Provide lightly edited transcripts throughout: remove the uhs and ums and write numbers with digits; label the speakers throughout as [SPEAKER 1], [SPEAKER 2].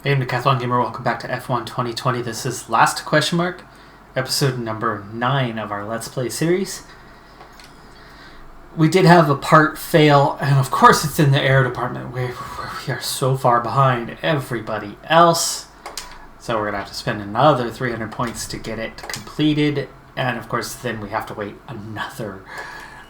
[SPEAKER 1] Hey, I'm Decathlon Gamer. Welcome back to F1 2020. This is Last Question Mark, episode number 9 of our Let's Play series. We did have a part fail, and of course it's in the air department where we are so far behind everybody else. So we're going to have to spend another 300 points to get it completed, and of course then we have to wait another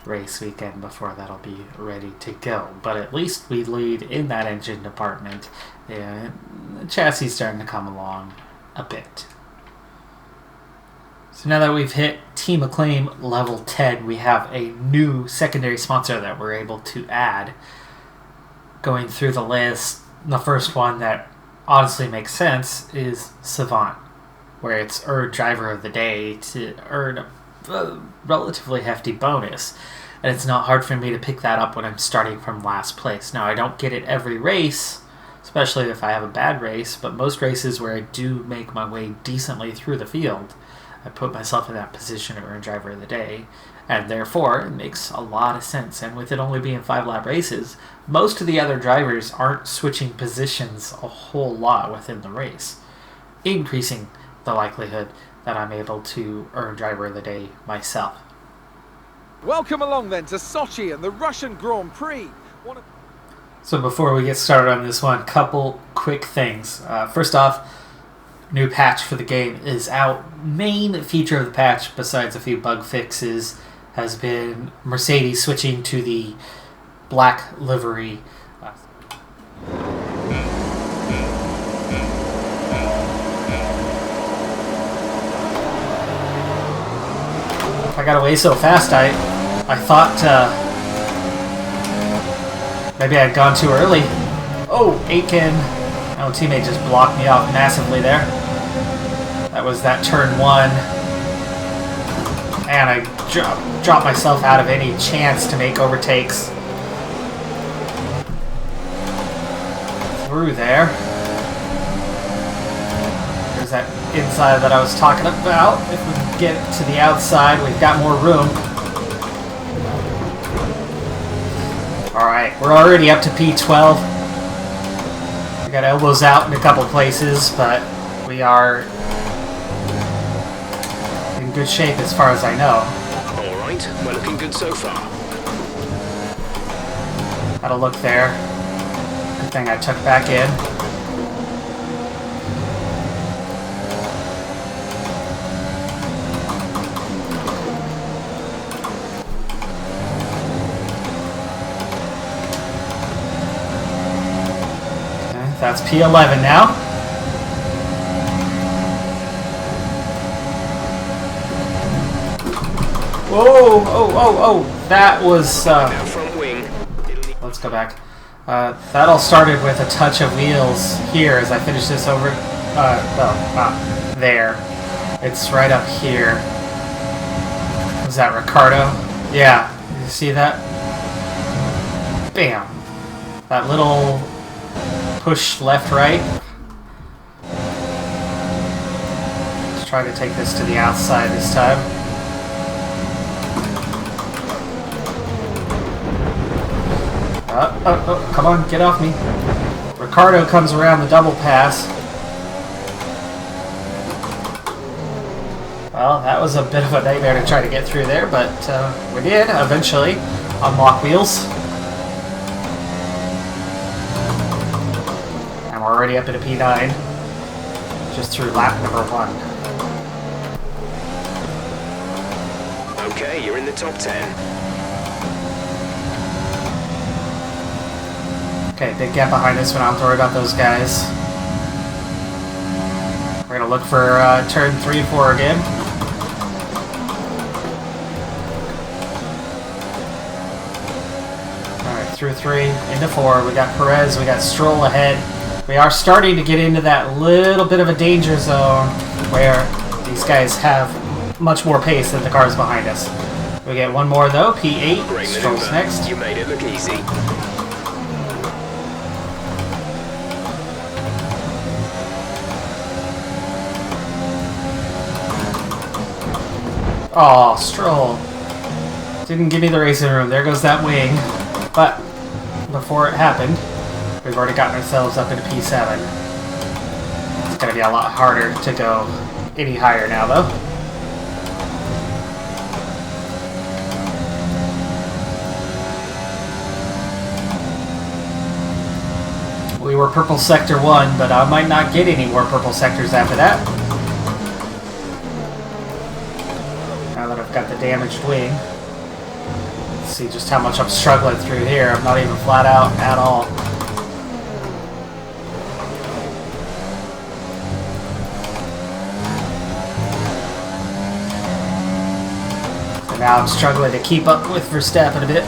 [SPEAKER 1] race weekend before that'll be ready to go. But at least we lead in that engine department, and the chassis is starting to come along a bit. So now that we've hit Team Acclaim level 10, we have a new secondary sponsor that we're able to add. Going through the list, the first one that honestly makes sense is Savant, where it's earned driver of the day to earn a relatively hefty bonus. And it's not hard for me to pick that up when I'm starting from last place. Now, I don't get it every race, especially if I have a bad race, but most races where I do make my way decently through the field, I put myself in that position to earn driver of the day, and therefore it makes a lot of sense. And with it only being 5-lap races, most of the other drivers aren't switching positions a whole lot within the race, increasing the likelihood that I'm able to earn driver of the day myself.
[SPEAKER 2] Welcome along then to Sochi and the Russian Grand Prix.
[SPEAKER 1] So before we get started on this one, couple quick things. First off, new patch for the game is out. Main feature of the patch, besides a few bug fixes, has been Mercedes switching to the black livery. I got away so fast, I thought maybe I had gone too early. Oh, Aiken. My teammate just blocked me off massively there. That was that turn 1. And I dropped myself out of any chance to make overtakes. Through there. There's that inside that I was talking about. If we can get to the outside, we've got more room. Alright, we're already up to P12. We got elbows out in a couple places, but we are in good shape as far as I know.
[SPEAKER 3] Alright, we're looking good so far.
[SPEAKER 1] Had a look there. Good thing I took back in. That's P11 now. Whoa, oh, that was, let's go back. That all started with a touch of wheels here as I finish this over, there. It's right up here. Was that Ricardo? Yeah, you see that? Bam. That little push left, right. Let's try to take this to the outside this time. Oh, come on, get off me. Ricardo comes around the double pass. Well, that was a bit of a nightmare to try to get through there, but we did eventually unlock wheels. We're already up at a P9, just through lap number 1.
[SPEAKER 3] Okay, you're in the top 10.
[SPEAKER 1] Okay, big gap behind us, but I don't have to worry about those guys. We're going to look for turn 3 and 4 again. Alright, through 3, into 4. We got Perez, we got Stroll ahead. We are starting to get into that little bit of a danger zone where these guys have much more pace than the cars behind us. We get one more though, P8,
[SPEAKER 3] Great
[SPEAKER 1] Stroll's
[SPEAKER 3] maneuver.
[SPEAKER 1] next.
[SPEAKER 3] You made it look easy.
[SPEAKER 1] Oh, Stroll. Didn't give me the racing room. There goes that wing. But before it happened, we've already gotten ourselves up into P7. It's gonna be a lot harder to go any higher now, though. We were purple sector 1, but I might not get any more purple sectors after that. Now that I've got the damaged wing. Let's see just how much I'm struggling through here. I'm not even flat out at all. And now I'm struggling to keep up with Verstappen a bit.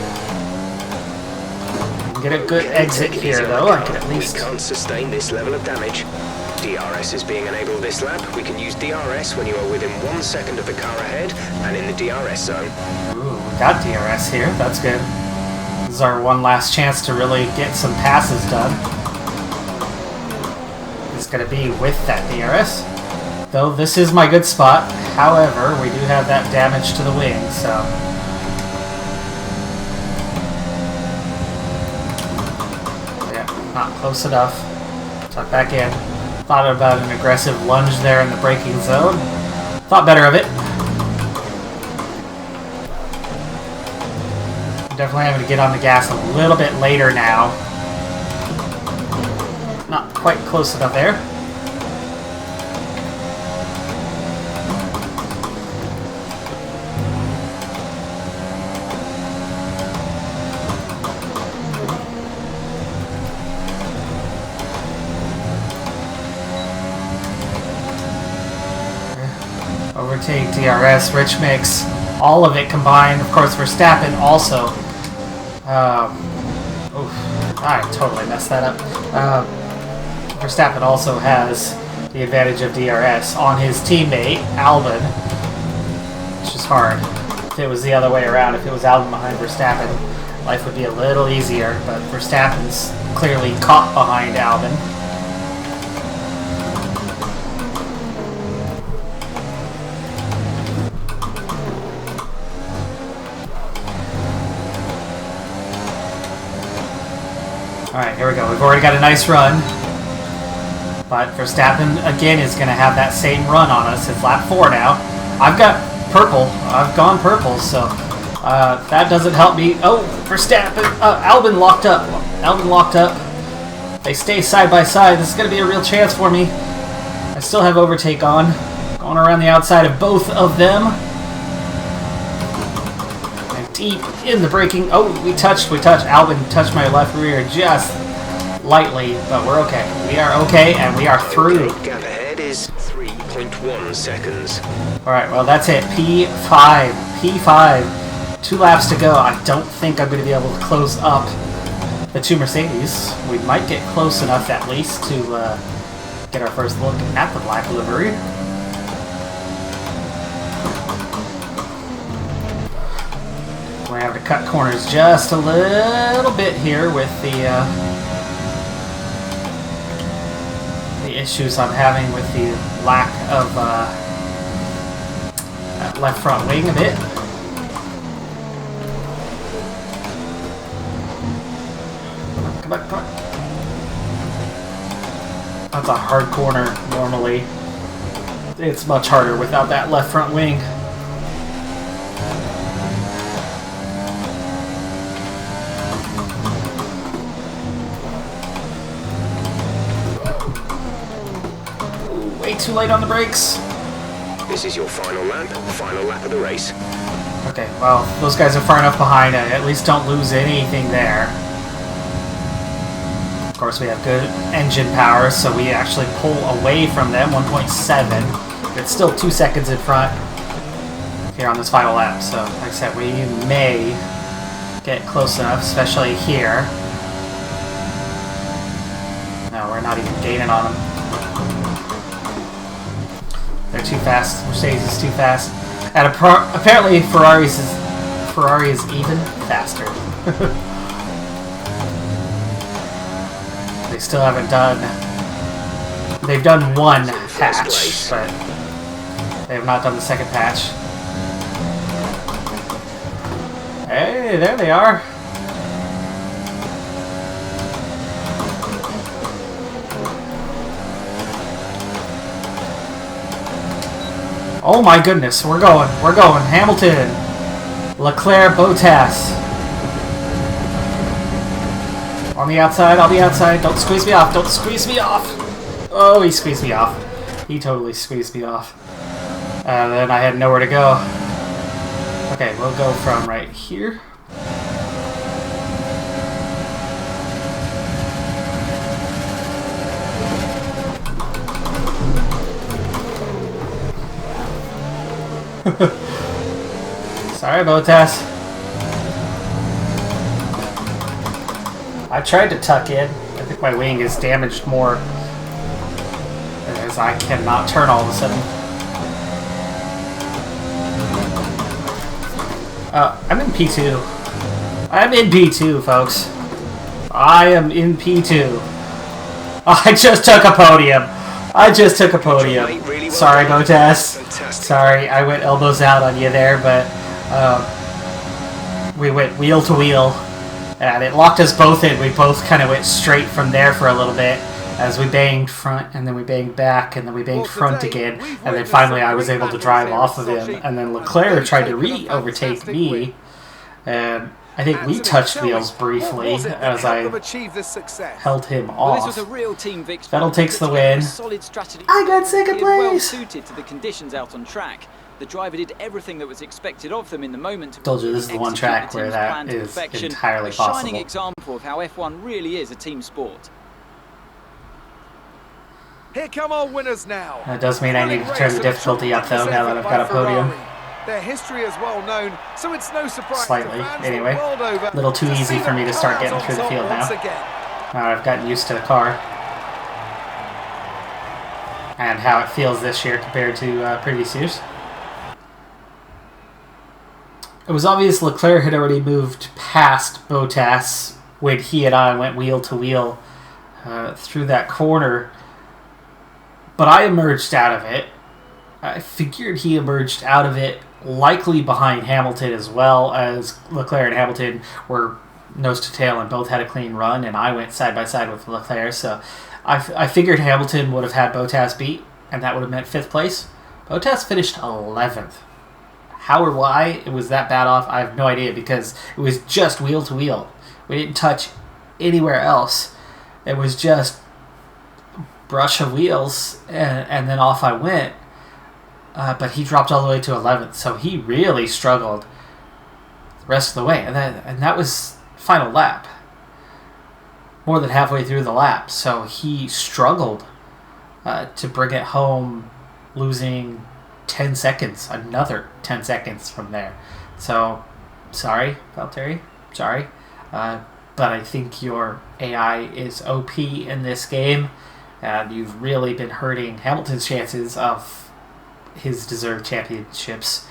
[SPEAKER 1] Get a good exit here, though. I can at least...
[SPEAKER 3] We can't sustain this level of damage. DRS is being enabled this lap. We can use DRS when you are within 1 second of the car ahead and in the DRS zone.
[SPEAKER 1] Ooh, we got DRS here. That's good. This is our one last chance to really get some passes done. It's going to be with that DRS. Though this is my good spot. However, we do have that damage to the wing, so... Not close enough. Tuck back in. Thought about an aggressive lunge there in the braking zone. Thought better of it. Definitely having to get on the gas a little bit later now. Not quite close enough there. Overtake, DRS, rich mix, all of it combined. Of course, Verstappen also. I totally messed that up. Verstappen also has the advantage of DRS on his teammate, Albon, which is hard. If it was the other way around, if it was Albon behind Verstappen, life would be a little easier, but Verstappen's clearly caught behind Albon. Alright, here we go. We've already got a nice run. But Verstappen, again, is going to have that same run on us. It's lap 4 now. I've got purple. I've gone purple, so that doesn't help me. Oh, Verstappen. Albon locked up. Albon locked up. They stay side by side. This is going to be a real chance for me. I still have overtake on. Going around the outside of both of them. Deep in the braking. Oh, we touched. Albon touched my left rear just lightly, but we're okay. We are okay, and we are through.
[SPEAKER 3] Gap ahead is 3.1 seconds.
[SPEAKER 1] Alright, well, that's it. P5. P5. 2 laps to go. I don't think I'm going to be able to close up the 2 Mercedes. We might get close enough, at least, to get our first look at the black livery. We have to cut corners just a little bit here with the issues I'm having with the lack of that left front wing a bit. Come on, come on. That's a hard corner normally. It's much harder without that left front wing. Too late on the brakes.
[SPEAKER 3] This is your final lap of the race.
[SPEAKER 1] Okay, well, those guys are far enough behind. I at least don't lose anything there. Of course, we have good engine power, so we actually pull away from them, 1.7. It's still 2 seconds in front here on this final lap. So, like I said, we may get close enough, especially here. No, we're not even gaining on them. They're too fast. Mercedes is too fast. And apparently Ferrari is even faster. They still haven't done... They've done 1 patch, but they have not done the second patch. Hey, there they are. Oh my goodness, we're going. Hamilton, Leclerc, Bottas. On the outside. Don't squeeze me off. Oh, he squeezed me off. He totally squeezed me off. And then I had nowhere to go. Okay, we'll go from right here. Sorry, Bottas. I tried to tuck in. I think my wing is damaged more, as I cannot turn all of a sudden. I'm in P2. I'm in P2, folks. I am in P2. I just took a podium. Sorry, Bottas. Sorry, I went elbows out on you there, but we went wheel to wheel, and it locked us both in. We both kind of went straight from there for a little bit as we banged front, and then we banged back, and then we banged front again, and then finally I was able to drive off of him, and then Leclerc tried to overtake me, and I think we touched wheels briefly as I held him off. Vettel takes the win. I got second place!
[SPEAKER 4] Well suited to the conditions out on track. The driver did everything that was expected of them in the moment.
[SPEAKER 1] Told you this is the one track where that is entirely possible.
[SPEAKER 4] A shining example of how F1 really is a team sport.
[SPEAKER 2] Here come our winners now.
[SPEAKER 1] That does mean I need to turn the difficulty up though, now that I've got a podium.
[SPEAKER 2] Their history is well known, so it's no surprise.
[SPEAKER 1] Slightly, anyway. A little too easy for me to start getting through the field now. I've gotten used to the car. And how it feels this year compared to previous years. It was obvious Leclerc had already moved past Bottas when he and I went wheel to wheel through that corner. But I emerged out of it. I figured he emerged out of it likely behind Hamilton, as well as Leclerc and Hamilton were nose to tail and both had a clean run, and I went side by side with Leclerc. So I figured Hamilton would have had Bottas beat, and that would have meant 5th place. Bottas finished 11th. How or why it was that bad off, I have no idea, because it was just wheel to wheel. We didn't touch anywhere else. It was just brush of wheels, and then off I went. But he dropped all the way to 11th, so he really struggled the rest of the way. And that was final lap. More than halfway through the lap, so he struggled to bring it home, losing 10 seconds, another 10 seconds from there. So, sorry, Valtteri, sorry. But I think your AI is OP in this game, and you've really been hurting Hamilton's chances of his deserved championships,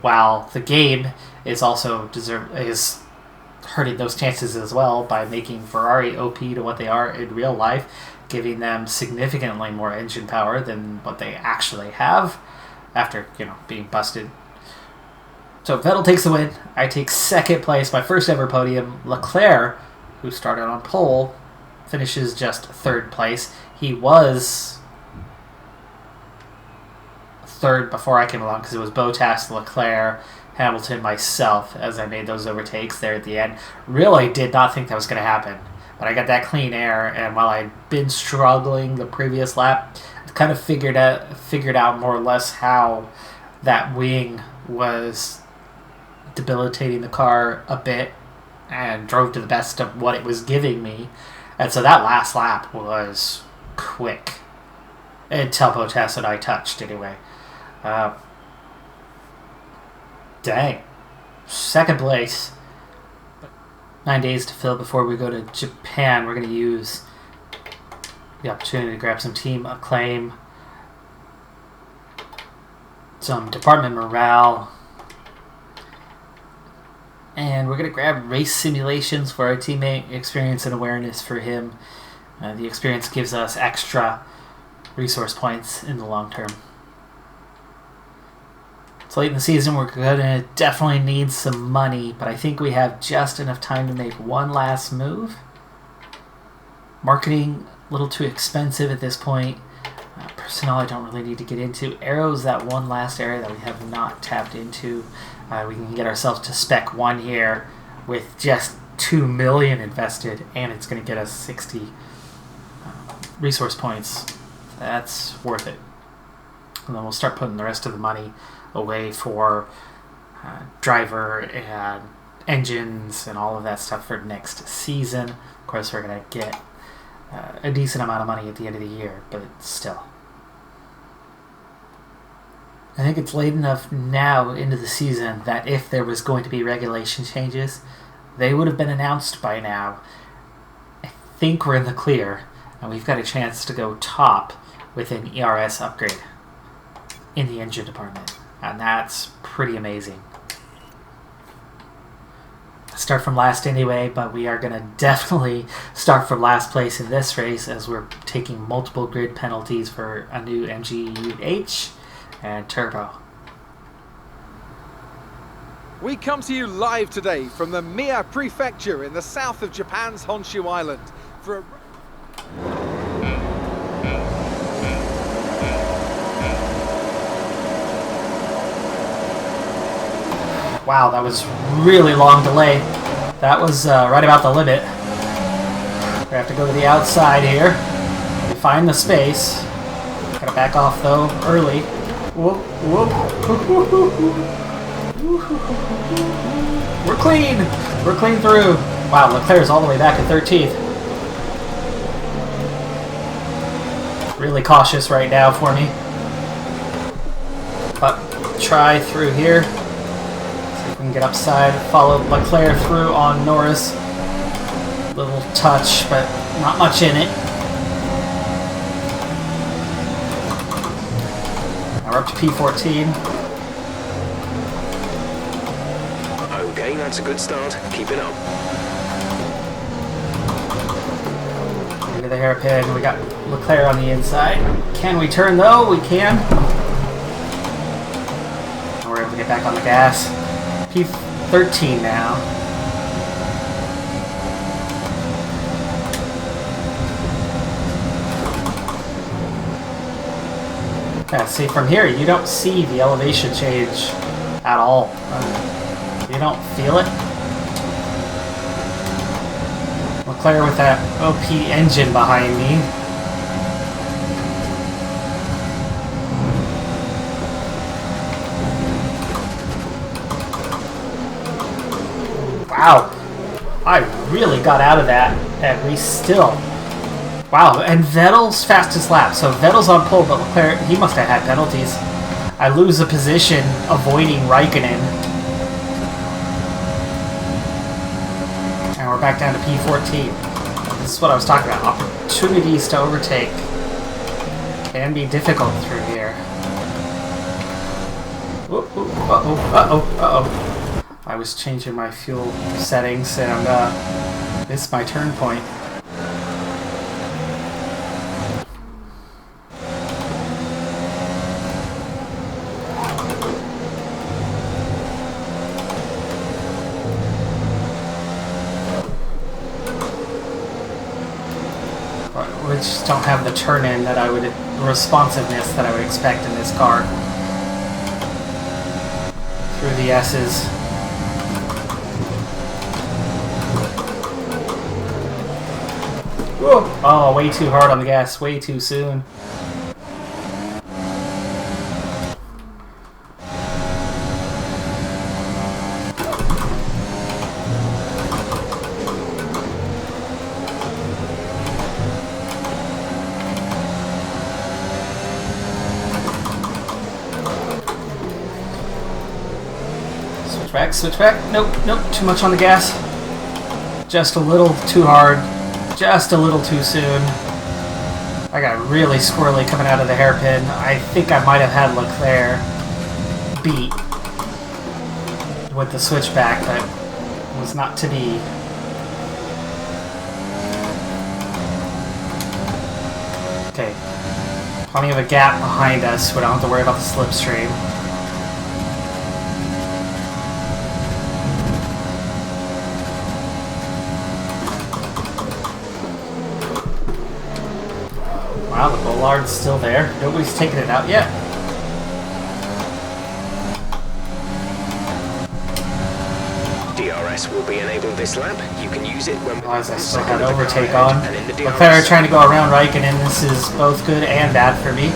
[SPEAKER 1] while the game is also is hurting those chances as well by making Ferrari OP to what they are in real life, giving them significantly more engine power than what they actually have after, being busted. So Vettel takes the win. I take 2nd place, my first ever podium. Leclerc, who started on pole, finishes just 3rd place. He was 3rd before I came along, because it was Bottas, Leclerc, Hamilton, myself, as I made those overtakes there at the end. Really did not think that was going to happen, but I got that clean air, and while I'd been struggling the previous lap, I kind of figured out more or less how that wing was debilitating the car a bit, and drove to the best of what it was giving me. And so that last lap was quick, until Bottas and I touched anyway. Dang. 2nd place. 9 days to fill before we go to Japan. We're going to use the opportunity to grab some team acclaim, some department morale, and we're going to grab race simulations for our teammate, experience and awareness for him. The experience gives us extra resource points in the long term. It's late in the season, we're going to definitely need some money, but I think we have just enough time to make one last move. Marketing, a little too expensive at this point. Personnel I don't really need to get into. Arrows, that one last area that we have not tapped into. We can get ourselves to spec 1 here with just 2 million invested, and it's going to get us 60 resource points. That's worth it. And then we'll start putting the rest of the money away for driver and engines and all of that stuff for next season. Of course, we're going to get a decent amount of money at the end of the year, but still. I think it's late enough now into the season that if there was going to be regulation changes, they would have been announced by now. I think we're in the clear, and we've got a chance to go top with an ERS upgrade in the engine department, and that's pretty amazing. Start from last anyway, but we are going to definitely start from last place in this race as we're taking multiple grid penalties for a new MGU-H and turbo.
[SPEAKER 2] We come to you live today from the Mie Prefecture in the south of Japan's Honshu Island for a...
[SPEAKER 1] Wow, that was really long delay. That was right about the limit. We have to go to the outside here. We find the space. Gotta back off though, early. Whoop, whoop. We're clean! We're clean through. Wow, Leclerc's all the way back at 13th. Really cautious right now for me. But try through here. We can get upside, follow Leclerc through on Norris. Little touch, but not much in it. Now we're up to P14.
[SPEAKER 3] Okay, that's a good start. Keep it up.
[SPEAKER 1] Into the hairpin. We got Leclerc on the inside. Can we turn though? We can. And we're able to get back on the gas. P13 now. Yeah, see from here you don't see the elevation change at all. You don't feel it. Leclerc with that OP engine behind me. Wow, I really got out of that, and we still... Wow, and Vettel's fastest lap. So Vettel's on pole, but Leclerc, he must have had penalties. I lose a position avoiding Raikkonen. And we're back down to P14. This is what I was talking about. Opportunities to overtake can be difficult through here. Uh-oh. I was changing my fuel settings and missed my turn point. We just don't have the turn-in that I would, responsiveness that I would expect in this car. Through the S's. Whoa. Oh, way too hard on the gas, way too soon. Switch back. Nope, too much on the gas. Just a little too hard. Just a little too soon. I got really squirrely coming out of the hairpin. I think I might have had Leclerc beat with the switchback, but it was not to be. Okay. Plenty of a gap behind us. We don't have to worry about the slipstream. Wow, the Lard's still there. Nobody's taken it out yet.
[SPEAKER 3] DRS will be enabled this lap. You can use it when
[SPEAKER 1] As I still had overtake on. Leclerc trying to go around Raikkonen. This is both good and bad for me.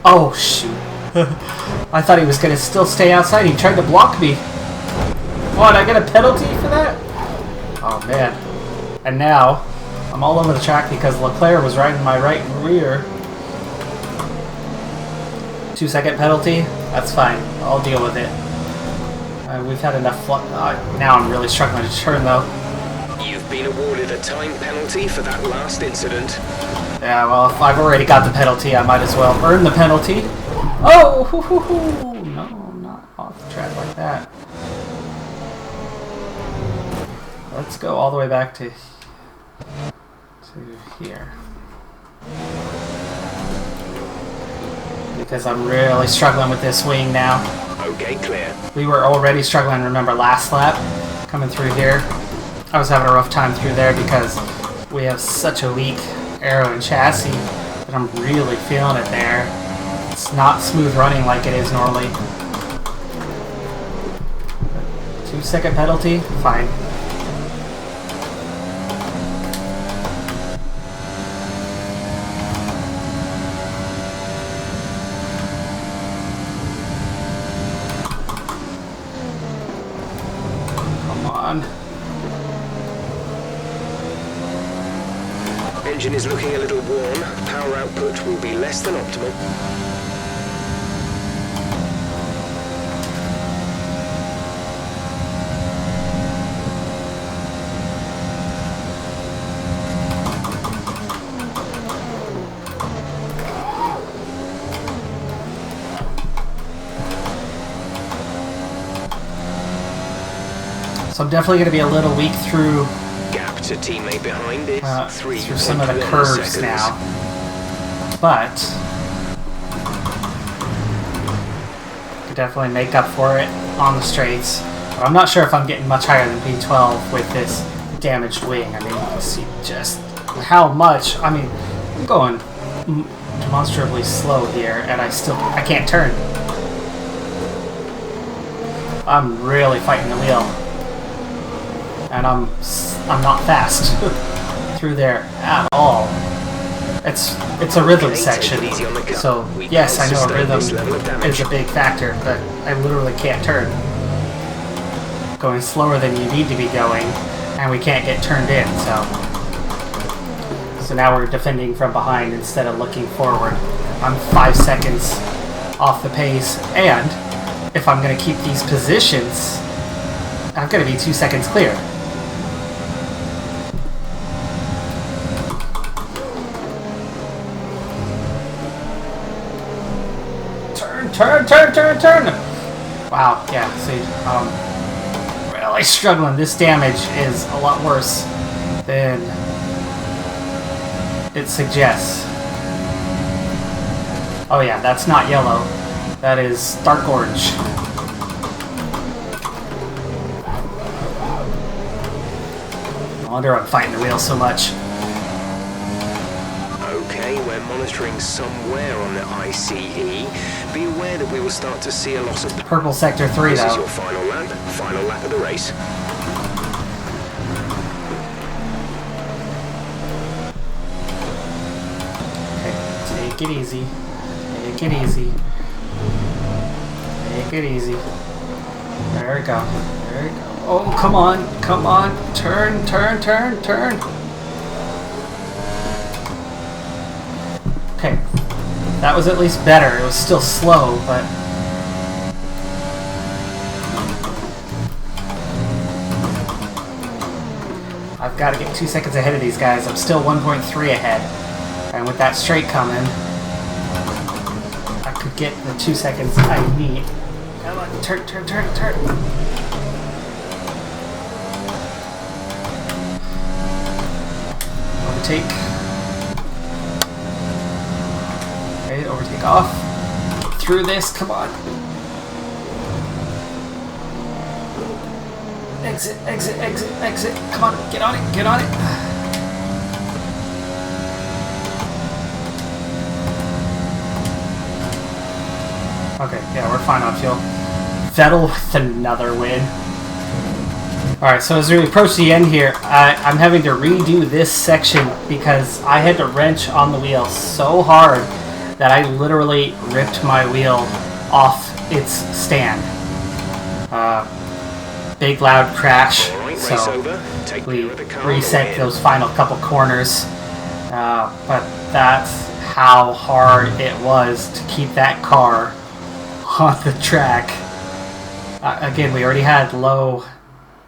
[SPEAKER 1] Oh, shoot. I thought he was going to still stay outside. He tried to block me. What, I get a penalty for that? Oh, man. And now, I'm all over the track because Leclerc was right in my right rear. 2-second penalty? That's fine. I'll deal with it. We've had enough now I'm really struggling to turn, though.
[SPEAKER 3] You've been awarded a time penalty for that last incident.
[SPEAKER 1] Yeah, well, if I've already got the penalty, I might as well earn the penalty. Oh! Hoo, hoo, hoo. No, not off the track like that. Let's go all the way back to here. Because I'm really struggling with this wing now.
[SPEAKER 3] Okay, clear.
[SPEAKER 1] We were already struggling, remember, last lap, coming through here. I was having a rough time through there because we have such a weak aero and chassis that I'm really feeling it there. It's not smooth running like it is normally. 2-second penalty? Fine.
[SPEAKER 3] Engine is looking a little worn. Power output will be less than optimal.
[SPEAKER 1] So I'm definitely going to be a little weak through
[SPEAKER 3] To teammate behind is
[SPEAKER 1] through some of the curves now, but could definitely make up for it on the straights. But I'm not sure if I'm getting much higher than P12 with this damaged wing. I mean, you can see just how much. I mean, I'm going demonstrably slow here, and I can't turn. I'm really fighting the wheel. And I'm not fast through there at all. It's a rhythm section, so yes, I know a rhythm is a big factor, but I literally can't turn. Going slower than you need to be going, and we can't get turned in, so now we're defending from behind instead of looking forward. I'm 5 seconds off the pace, and if I'm going to keep these positions, I'm going to be 2 seconds clear. Turn! Wow, yeah, see, really struggling. This damage is a lot worse than it suggests. Oh yeah, that's not yellow. That is dark orange. No wonder I'm fighting the wheel so much.
[SPEAKER 3] Okay, we're monitoring somewhere on the ICE. Be aware that we will start to see a loss of...
[SPEAKER 1] Purple sector 3
[SPEAKER 3] This
[SPEAKER 1] though.
[SPEAKER 3] is your final lap of the race.
[SPEAKER 1] Okay, take it easy. Take it easy. Take it easy. There we go. There we go. Oh, come on. Come on. Turn. Okay. That was at least better. It was still slow, but... I've got to get 2 seconds ahead of these guys. I'm still 1.3 ahead. And with that straight coming, I could get the 2 seconds I need. Come on, turn. Overtake. Okay, overtake off. Through this, come on. Exit. Come on, get on it. Okay, yeah, we're fine on fuel. Vettel with another win. Alright, so as we approach the end here, I'm having to redo this section because I had to wrench on the wheel so hard that I literally ripped my wheel off its stand. Big loud crash, so we reset those final couple corners. But that's how hard it was to keep that car on the track. Again, we already had low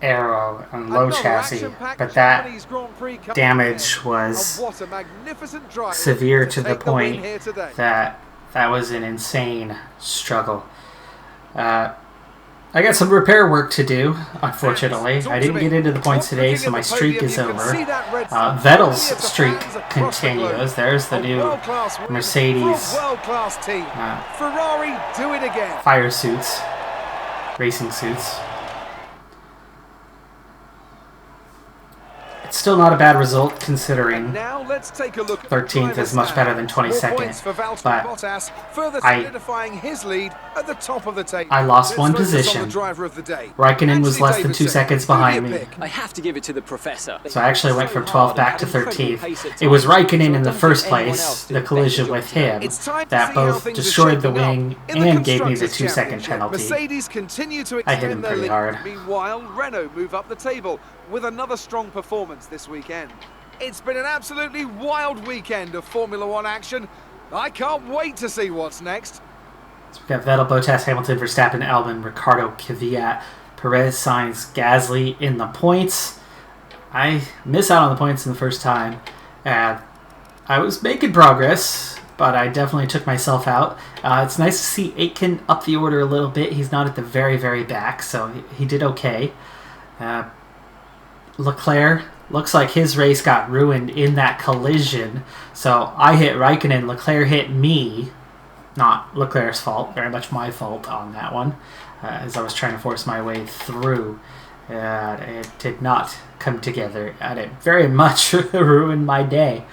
[SPEAKER 1] aero and low chassis, but that damage was severe to the point that that was an insane struggle. I got some repair work to do, unfortunately. I didn't get into the points today, so my streak is over. Vettel's streak continues. There's the new Mercedes fire suits, racing suits. It's still not a bad result considering 13th is much better than 22nd, but I lost one position. Raikkonen was less than 2 seconds behind me.
[SPEAKER 4] I have to give it to the professor.
[SPEAKER 1] So I actually went from 12th back to 13th. It was Raikkonen in the first place, the collision with him, that both destroyed the wing and gave me the 2-second penalty. I hit him pretty hard.
[SPEAKER 2] Meanwhile, Renault move up the table with another strong performance this weekend. It's been an absolutely wild weekend of Formula One action. I can't wait to see what's next.
[SPEAKER 1] So we've got Vettel, Bottas, Hamilton, Verstappen, Albon, Ricciardo, Kvyat, Perez, Sainz, Gasly in the points. I miss out on the points in the first time. I was making progress, but I definitely took myself out. It's nice to see Aitken up the order a little bit. He's not at the very, very back, so he did okay. Leclerc, looks like his race got ruined in that collision. So I hit Raikkonen, Leclerc hit me. Not Leclerc's fault, very much my fault on that one, as I was trying to force my way through. It did not come together, and it very much ruined my day.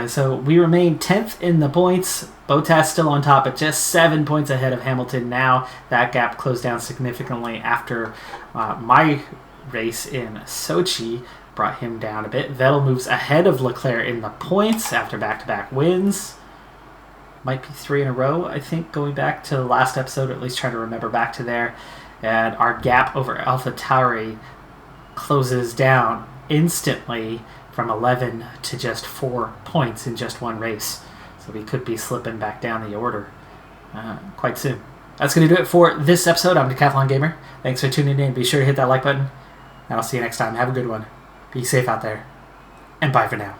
[SPEAKER 1] So we remain 10th in the points. Bottas still on top at just 7 points ahead of Hamilton now. That gap closed down significantly after my race in Sochi brought him down a bit. Vettel moves ahead of Leclerc in the points after back-to-back wins. Might be 3 in a row, I think, going back to the last episode, or at least trying to remember back to there. And our gap over AlphaTauri closes down instantly from 11 to just 4 points in just one race. So we could be slipping back down the order quite soon. That's going to do it for this episode. I'm Decathlon Gamer. Thanks for tuning in. Be sure to hit that like button, and I'll see you next time. Have a good one. Be safe out there, and bye for now.